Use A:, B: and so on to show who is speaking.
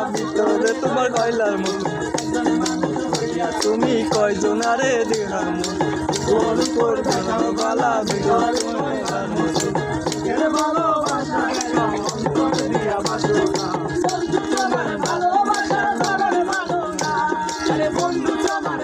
A: ভিতরে তোমার কয়লার মতো তুমি কয়জন আরে দেহার মতো গোল করবে না বালা ভিতরে কয়লার মতো ভালোবাসা অন্তর দিয়া বাসো না বন্ধু তোমার ভালোবাসা ভালো না বন্ধু তোমার